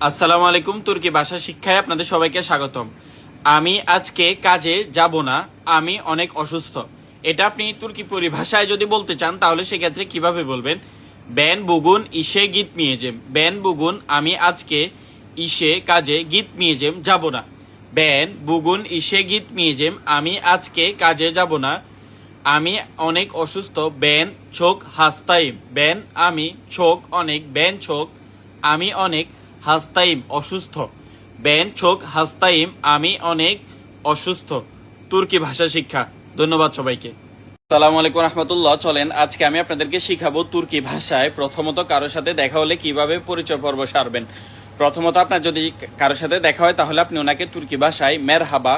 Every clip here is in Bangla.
আসসালামু আলাইকুম। তুর্কি ভাষা শিক্ষায় আপনাদের সবাইকে স্বাগতম। আমি আজকে কাজে যাব না, আমি অনেক অসুস্থ। এটা আপনি তুর্কি পরিভাষায় যদি বলতে চান তাহলে সেক্ষেত্রে কিভাবে বলবেন? বেন বুগুন ইসে গিত মিয়েজেম। বেন বুগুন আমি আজকে ইসে কাজে গিত মিয়েজেম যাব না। বেন বুগুন ইসে গিত মিয়েজেম আমি আজকে কাজে যাব না, আমি অনেক অসুস্থ। বেন ছোক হাস্তাইম। বেন আমি, ছোক অনেক, বেন ছোক আমি অনেক, হাস্তাইম অসুস্থ। বেন ছোক হাস্তাইম আমি অনেক অসুস্থ। তুর্কি ভাষা শিক্ষা। ধন্যবাদ সবাইকে। আসসালামু আলাইকুম রহমতুল্লাহ। চলেন আজকে আমি আপনাদেরকে শিখাবো তুর্কি ভাষায় প্রথমত কারোর সাথে দেখা হলে কিভাবে পরিচয় পর্ব সারবেন। প্রথমত আপনার যদি কারোর সাথে দেখা হয় তাহলে আপনি ওনাকে তুর্কি ভাষায় মেরহাবা,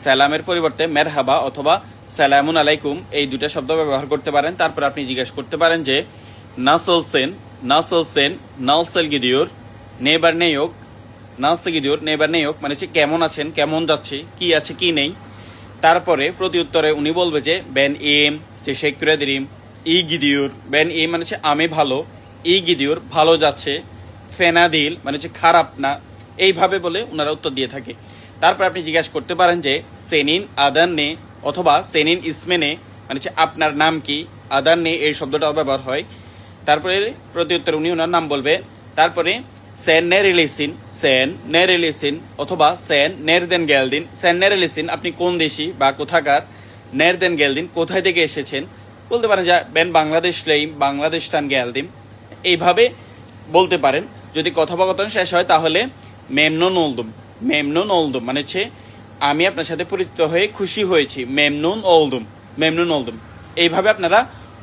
সালামের পরিবর্তে মেরহাবা অথবা সালামুন আলাইকুম এই দুটা শব্দ ব্যবহার করতে পারেন। তারপর আপনি জিজ্ঞেস করতে পারেন যে নাসলসেন, নাসলসেন, নালসেল গিদিওর, নেবার নেয়োক, নালসে গিদিওর, নেবার নেয়োক মানে হচ্ছে কেমন আছেন, কেমন যাচ্ছে, কি আছে কি নেই। তারপরে প্রতি উত্তরে উনি বলবে যে বেন এম যে শেকুরাদিম, ই গিদিওর, বেন এম মানে হচ্ছে আমি ভালো, ই গিদিওর ভালো যাচ্ছে, ফেনাদিল মানে হচ্ছে খারাপ না, এইভাবে বলে ওনারা উত্তর দিয়ে থাকে। তারপর আপনি জিজ্ঞাসা করতে পারেন যে সেনিন আদান নে অথবা সেনিন ইসমেনে মানে হচ্ছে আপনার নাম কি, আদান নে এই শব্দটাও ব্যবহার হয়। তারপরে প্রতি উত্তরে উনি ওনার নাম বলবে। তারপরে সেন নেরিলিসিন, সেন নেরিলিসিন অথবা সেন নেরদেন গেলদিন। সেন নেরিলিসিন আপনি কোন দেশি বা কোথাকার, নেরদেন গেলদিন কোথায় থেকে এসেছেন। বলতে পারেন যে বেন বাংলাদেশ লেইম, বাংলাদেশ তান গেলদিম, এইভাবে বলতে পারেন। যদি কথোপকথন শেষ হয় তাহলে মেমনুন ওলদুম, মেমনুন ওলদুম মানে হচ্ছে আমি আপনার সাথে পরিচিত হয়ে খুশি হয়েছি, মেমনুন ওলদুম, মেমনুন ওলদুম। এইভাবে আপনারা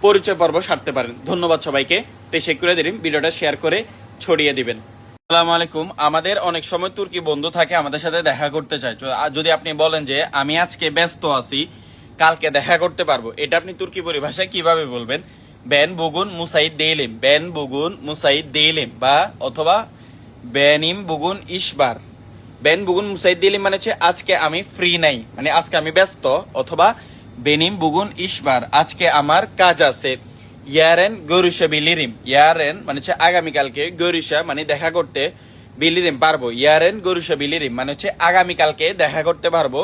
পরিচয় পর্ব সারতে পারেন। ধন্যবাদ সবাইকে। তেশেকুরে দিন, ভিডিওটা শেয়ার করে ছড়িয়ে দিবেন। আসসালামু আলাইকুম। আমাদের অনেক সময় তুর্কি বন্ধু থাকে, আমাদের সাথে দেখা করতে চায়। যদি আপনি বলেন যে আমি আজকে ব্যস্ত আছি, কালকে দেখা করতে পারবো, এটা আপনি তুর্কি পরিভাষায় কিভাবে বলবেন? বেন বুগুন মুসাইদ দেইলিম, বেন বুগুন মুসাইদ দেইলিম বা অথবা বেনিম বুগুন ইশবার। বেন বুগুন মুসাইদ দিলিম মানে হচ্ছে আজকে আমি ফ্রি নাই, মানে আজকে আমি ব্যস্ত, অথবা বেনিম বুগুন ইশবার আজকে আমার কাজ আছে। ইয়ারেন গরিশা বিলিরিম, ইয়ারেন মানে হচ্ছে আগামীকালকে, গরিশা মানে দেখা করতে, বিলিরিম পারবো। ইয়ারেন গরিশা বিলিরিম মানে হচ্ছে আগামীকালকে দেখা করতে পারবো,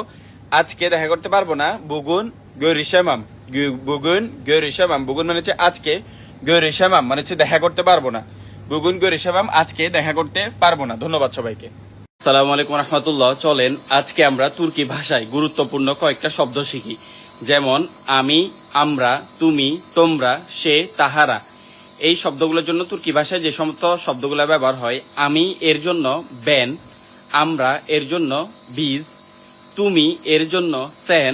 আজকে দেখা করতে পারবো না। বুগুন গরিশামাম, বুগুন গরিশামাম, বুগুন মানে হচ্ছে আজকে, গরিশামাম মানে হচ্ছে দেখা করতে পারবো না। বুগুন গরিশামাম আজকে দেখা করতে পারবো না। ধন্যবাদ সবাইকে। আসসালামু আলাইকুম রহমতুল্লাহ। চলেন আজকে আমরা তুর্কি ভাষায় গুরুত্বপূর্ণ কয়েকটা শব্দ শিখি। যেমন আমি, আমরা, তুমি, তোমরা, সে, তাহারা। এই শব্দগুলোর জন্য তুর্কি ভাষায় যে সমস্ত শব্দগুলো ব্যবহার হয়, আমি এর জন্য বেন, আমরা এর জন্য বিজ, তুমি এর জন্য সেন,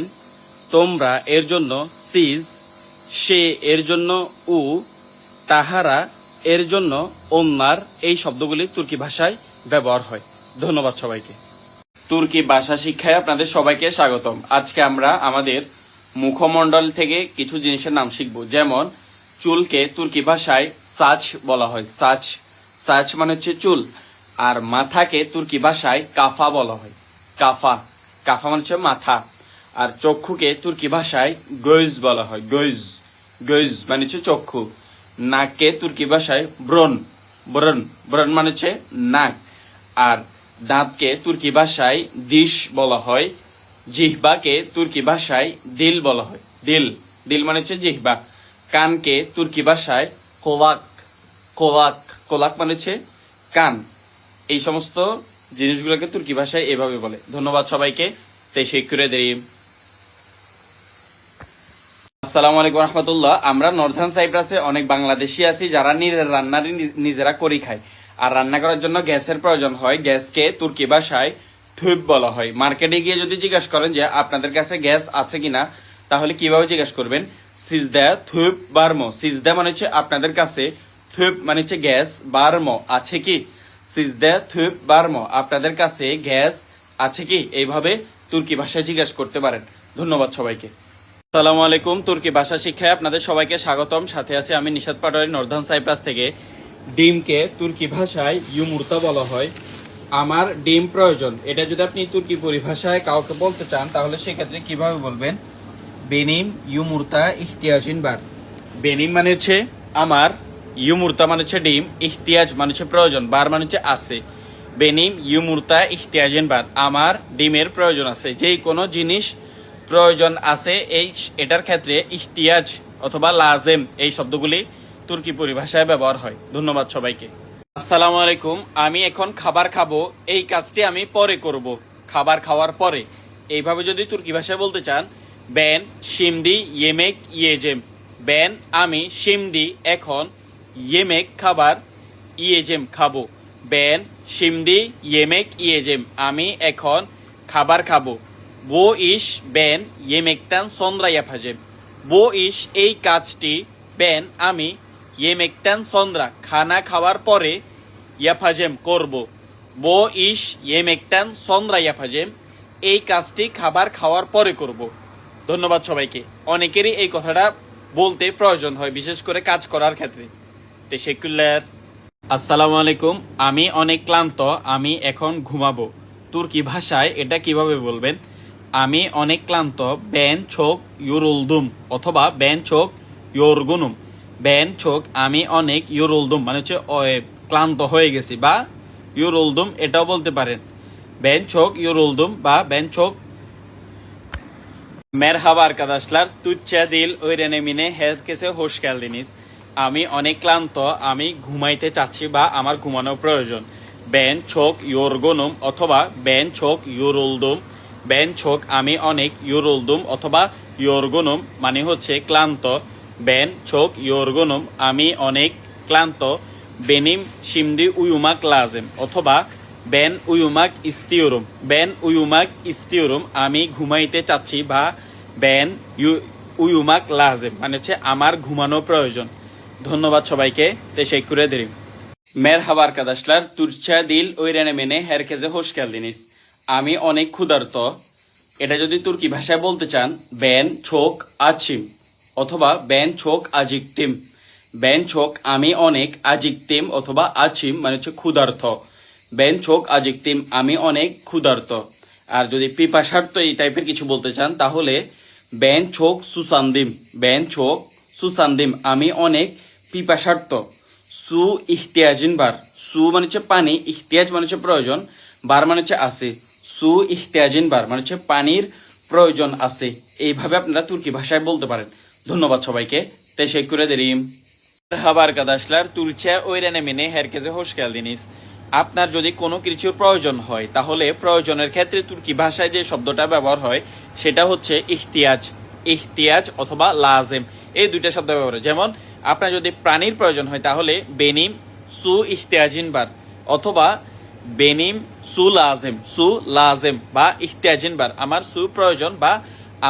তোমরা এর জন্য সিজ, সে এর জন্য উ, তাহারা এর জন্য ওন্নার। এই শব্দগুলি তুর্কি ভাষায় ব্যবহার হয়। ধন্যবাদ সবাইকে। তুর্কি ভাষা শিক্ষায় আপনাদের সবাইকে স্বাগতম। আজকে আমরা আমাদের মুখমণ্ডল থেকে কিছু জিনিসের নাম শিখব। যেমন চুলকে তুর্কি ভাষায় সাচ বলা হয়, সাচ, সাচ মানে হচ্ছে চুল। আর মাথাকে তুর্কি ভাষায় কাফা বলা হয়, কাফা, কাফা মানে হচ্ছে মাথা। আর চক্ষুকে তুর্কি ভাষায় গৈজ বলা হয়, গৈজ, গৈজ মানে হচ্ছে চক্ষু। নাককে তুর্কি ভাষায় ব্রন, ব্রন, ব্রন মানে হচ্ছে নাক। আর দাঁতকে তুর্কি ভাষায় দিশ বলা হয়। জিহ্বাকে তুর্কি ভাষায় দিল বলা হয়, দিল, দিল মানে হচ্ছে জিহ্বা। কানকে তুর্কি ভাষায় কোলাক, কোলাক, কোলাক মানে হচ্ছে কান। এই সমস্ত জিনিসগুলোকে তুর্কি ভাষায় এভাবে বলে। ধন্যবাদ সবাইকে। তেশেকুরে দিম। আসসালামু আলাইকুম রহমতুল্লাহ। আমরা নর্থার্ন সাইপ্রাসে অনেক বাংলাদেশি আছি যারা নিজের রান্নারই নিজেরা করে খায়। আর রান্না করার জন্য গ্যাসের প্রয়োজন হয়। গ্যাসকে তুর্কি ভাষায় থুপ বলা হয়। মার্কেটে গিয়ে যদি জিজ্ঞাসা করেন যে আপনাদের কাছে গ্যাস আছে কিনা, তাহলে কিভাবে জিজ্ঞাসা করবেন? সিজদা থুপ বার্মো। সিজদা মানে হচ্ছে আপনাদের কাছে, থুপ মানে হচ্ছে গ্যাস, বার্মো আছে কি। সিজদা থুপ বার্মো আপনাদের কাছে গ্যাস আছে কি, এইভাবে তুর্কি ভাষায় জিজ্ঞাসা করতে পারেন। ধন্যবাদ সবাইকে। আসসালামু আলাইকুম। তুর্কি ভাষা শিক্ষায় আপনাদের সবাইকে স্বাগতম। সাথে আছি আমি নিশাত পাটোয়ারি, নর্থার্ন সাইপ্রাস থেকে। ডিমকে তুর্কি ভাষায় ইউমুর্তা বলা হয়। আমার ডিম প্রয়োজন, এটা যদি আপনি তুর্কি পরিভাষায় কাউকে বলতে চান তাহলে সেক্ষেত্রে কিভাবে বলবেন? বেনিম ইউমুর্তা ইহতিয়াজিন বার। বেনিম মানে হচ্ছে আমার, ইউমুর্তা মানে হচ্ছে ডিম, ইহতিয়াজ মানে হচ্ছে প্রয়োজন, বার মানে হচ্ছে আছে। বেনিম ইউমুরতা ইহতিয়াজেন বার, আমার ডিমের প্রয়োজন আছে। যেই কোনো জিনিস প্রয়োজন আছে এটার ক্ষেত্রে ইহতিয়াজ অথবা লাজেম এই শব্দগুলি তুর্কি পরিভাষায় ব্যবহার হয়। ধন্যবাদ সবাইকে। আসসালামু আলাইকুম। আমি এখন খাবার খাবো, এই কাজটি আমি পরে করব। খাবার খাওয়ার পরে, এইভাবে যদি তুর্কি ভাষায় বলতে চান, বেন শিমদি ইয়েমেক ইয়েজেম। বেন আমি, শিমদি এখন, ইয়েমেক খাবার, ইয়েজেম খাবো। বেন শিমদি ইয়েমেক ইয়েজেম আমি এখন খাবার খাবো। বো ইশ বেন ইয়েমেকটান সন্দ্রা ইয়াফাজেম। বো ইশ এই কাজটি, বেন আমি, ইয়েমেকটান সন্দ্রা খানা খাওয়ার পরে, ইয়াফাজেম করব। বো ইশ ইয়েমেকটান সন্দ্রা ইয়াফাজেম এই কাজটি খাবার খাওয়ার পরে করব। ধন্যবাদ সবাইকে। অনেকেরই এই কথাটা বলতে প্রয়োজন হয়, বিশেষ করে কাজ করার ক্ষেত্রে। তেশাক্কুরলার। আসসালামু আলাইকুম। আমি অনেক ক্লান্ত, আমি এখন ঘুমাবো। তুর্কি ভাষায় এটা কিভাবে বলবেন? আমি অনেক ক্লান্ত, বেন ছোক ইউরুলদুম অথবা বেন ছোক ইয়োরগুনুম। বেন ছোক আমি অনেক, ইউরুলদুম মানে হচ্ছে ক্লান্ত হয়ে গেছি, বা ইউরুলদুম এটাও বলতে পারেন। বেন ছোক ইউরুলদুম বা Ben ছোক। Merhaba arkadaşlar. Türkçe dil öğrenimine herkese hoş geldiniz. আমি অনেক ক্লান্ত, আমি ঘুমাইতে চাচ্ছি বা আমার ঘুমানো প্রয়োজন। বেন ছোক ইয়োরগুনুম অথবা বেন ছোক ইয়োরুলদুম। বেন ছোক আমি অনেক, ইয়োরুলদুম অথবা ইয়োরগুনুম মানে হচ্ছে ক্লান্ত। বেন ছোক ইয়োরগুনুম আমি অনেক ক্লান্ত। বেনিম শিমদি উয়ুমাক লাজেম অথবা বেন উয়ুমাক ইস্তিউরুম। বেন উয়ুমাক ইস্তিউরুম আমি ঘুমাইতে চাচ্ছি, বা বেন উয়ুমাক লাজেম মানে হচ্ছে আমার ঘুমানো প্রয়োজন। ধন্যবাদ সবাইকে। Teşekkür ederim. Merhaba arkadaşlar. Türkçe dil öğrenimine herkese hoş geldiniz. আমি অনেক ক্ষুধার্ত। এটা যদি তুর্কি ভাষায় বলতে চান, বেন ছোক আছিম অথবা বেন ছোক আজিকতিম। বেন ছোক আমি অনেক, আজিকতিম অথবা আছিম মানে হচ্ছে ক্ষুধার্ত। বেন ছোক আজিকতিম আমি অনেক ক্ষুধার্ত। আর যদি পিপাসার্থ এই টাইপের কিছু বলতে চান, তাহলে বেন ছোক সুসান্দিম। বেন ছোক সুসান্দিম আমি অনেক পিপাসার্থ। সু ইহতিয়াজিন বার। সু মানে হচ্ছে পানি, ইহতিয়াজ মানে হচ্ছে প্রয়োজন, বার মানে হচ্ছে আছে। সু ইহতিয়াজিন বার মানে হচ্ছে পানির প্রয়োজন আছে। এইভাবে আপনারা তুর্কি ভাষায় বলতে পারেন। ধন্যবাদ সবাইকে। Teşekkür ederim. Merhaba arkadaşlar. Türkçe öğrenimine herkese hoş geldiniz. আপনার যদি কোনো কিছুর প্রয়োজন হয়, তাহলে প্রয়োজনের ক্ষেত্রে তুর্কি ভাষায় যে শব্দটা ব্যবহার হয় সেটা হচ্ছে ইহতিয়াজ। ইহতিয়াজ অথবা লাজেম এই দুইটা শব্দ ব্যবহার হয়। যেমন আপনার যদি প্রাণীর প্রয়োজন হয়, তাহলে বেনিম সু ইহতিয়াজিন বার অথবা বেনিম সু লাজেম। সু লাজেম বা ইহতিয়াজিন বার আমার সু প্রয়োজন বা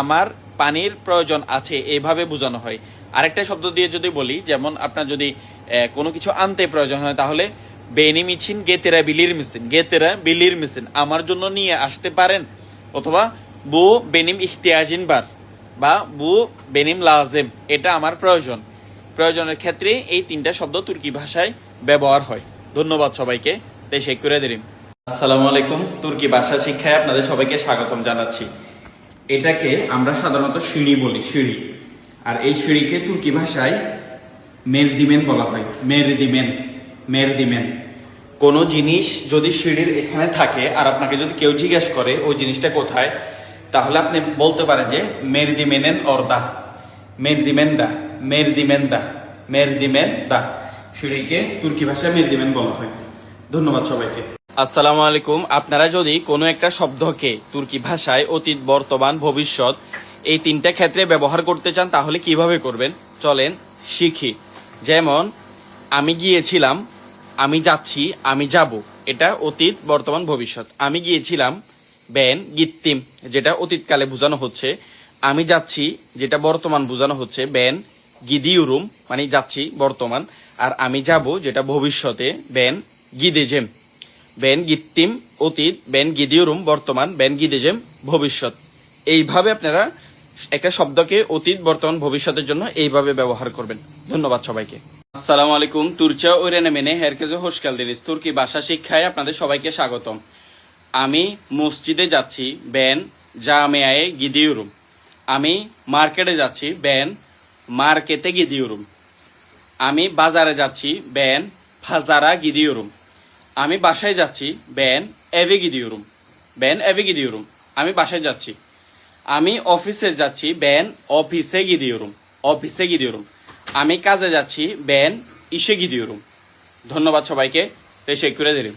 আমার পানির প্রয়োজন আছে, এইভাবে বোঝানো হয়। আরেকটা শব্দ দিয়ে যদি বলি, যেমন আপনার যদি কোনো কিছু আনতে প্রয়োজন হয়, তাহলে বেনিম ইছিন গেতেরা বিলির মিসিন। গেতেরা বিলির মিসিন আমার জন্য নিয়ে আসতে পারেন, অথবা বু বেনিম ইহতিয়াজিন বার বা বু বেনিম লাজেম এটা আমার প্রয়োজন। প্রয়োজনের ক্ষেত্রে এই তিনটা শব্দ তুর্কি ভাষায় ব্যবহার হয়। ধন্যবাদ সবাইকে। Teşekkür ederim. আসসালামু আলাইকুম। তুর্কি ভাষা শিক্ষায় আপনাদের সবাইকে স্বাগতম জানাচ্ছি। এটাকে আমরা সাধারণত সিঁড়ি বলি, সিঁড়ি। আর এই সিঁড়িকে তুর্কি ভাষায় মেরদিমেন বলা হয়। মেরদিমেন, মেরদিমেন। কোনো জিনিস যদি সিঁড়ির এখানে থাকে আর আপনাকে যদি কেউ জিজ্ঞেস করে ওই জিনিসটা কোথায়, তাহলে আপনি বলতে পারেন যে মেরদিমেনেন অর্দা, মেরদিমেন্দা, মেরদিমেন্দা, মেরদিমেন্দা। সিঁড়িকে তুর্কি ভাষায় মেরদিমেন বলা হয়। ধন্যবাদ সবাইকে। আসসালামু আলাইকুম। আপনারা যদি কোনো একটা শব্দকে তুর্কি ভাষায় অতীত, বর্তমান, ভবিষ্যৎ এই তিনটা ক্ষেত্রে ব্যবহার করতে চান, তাহলে কিভাবে করবেন চলেন শিখি। যেমন আমি গিয়েছিলাম, আমি যাচ্ছি, আমি যাব, এটা অতীত, বর্তমান, ভবিষ্যৎ। আমি গিয়েছিলাম বেন গিত্তিম যেটা অতীতকালে বোঝানো হচ্ছে। আমি যাচ্ছি যেটা বর্তমান বোঝানো হচ্ছে, বেন গিদিউরুম মানে যাচ্ছি বর্তমান। আর আমি যাব যেটা ভবিষ্যতে, বেন গিদেজেম। বেন গিত্তিম অতীত, বেন গিদিউরুম বর্তমান, বেন গিদেজেম ভবিষ্যৎ। এইভাবে আপনারা একটা শব্দকে অতীত, বর্তমান, ভবিষ্যতের জন্য এইভাবে ব্যবহার করবেন। ধন্যবাদ সবাইকে। আসসালামু আলাইকুম। তুর্কি öğrenimine herkese hoş geldiniz. তুর্কি ভাষা শিক্ষায় আপনাদের সবাইকে স্বাগতম। আমি মসজিদে যাচ্ছি, বেন জামিয়ায়ে গিদিউরুম। আমি মার্কেটে যাচ্ছি, বেন মার্কেটে গিদিউরুম। আমি বাজারে যাচ্ছি, বেন ফাজারা গিদিউরুম। আমি বাসায় যাচ্ছি, ben eve gidiyorum. Ben eve gidiyorum. আমি বাসায় যাচ্ছি। আমি অফিসে যাচ্ছি, ben ofise gidiyorum. Ofise gidiyorum. আমি কাজে যাচ্ছি, ben işe gidiyorum. ধন্যবাদ সবাইকে। Teşekkür ederim.